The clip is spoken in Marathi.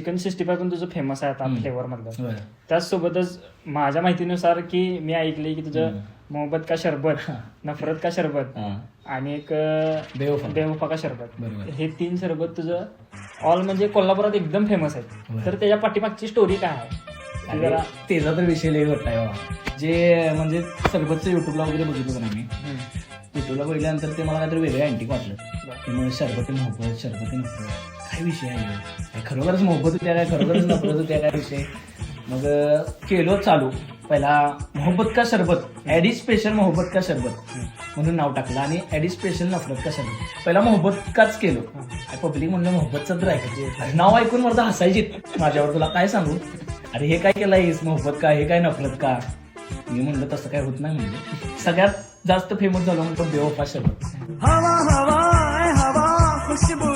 चिकन 65 पण तुझं फेमस आहे आता फ्लेवर मधलं. होय. त्याचसोबतच माझ्या माहितीनुसार की मी ऐकले की तुझं मोहब्बत का शरबत, नफरत का शरबत हा. आणि एक बेवफा. बेवफा का शरबत, बरोबर. हे 3 शरबत तुझं ऑल म्हणजे कोल्हापुरात एकदम फेमस आहेत. होय. तर त्याच्या पाठीमागची स्टोरी काय आहे ती आणि जरा. त्याचा तर विषय लई मोठा आहे बाबा. जे म्हणजे सरबतचं युट्यूबला वगैरे बघितलं होतं ना मी. युट्यूबला बघितल्यानंतर ते मला काहीतरी वेगळं अँटिक वाटलं की मग शरबती मोहब्बत, शरबती नफरत, काय विषय आहे ह्यो? काय खरोखरच मोहब्बत होत्या काय, खरोखरच नफरत होत्या काय विषय. मग केलो चालू. पहिला मोहब्बत का शरबत, ॲडी स्पेशल मोहब्बत का शरबत म्हणून नाव टाकलं आणि ॲडी स्पेशल नफरत का शरबत. पहिला मोहब्बत काच केलो. पब्लिक म्हणलं मोहब्बतचं तर ऐकायचं. नाव ऐकून मला हसायची माझ्यावर. तुला काय सांगू, अरे हे काय केलं आहेस, मोहब्बत का, हे काय नफरत का. मी म्हणलं तसं काय होत नाही म्हणलं. सगळ्यात जास्त फेमस झालं म्हणतो बेवफा शरबत. हवा हवा हवा खुशबू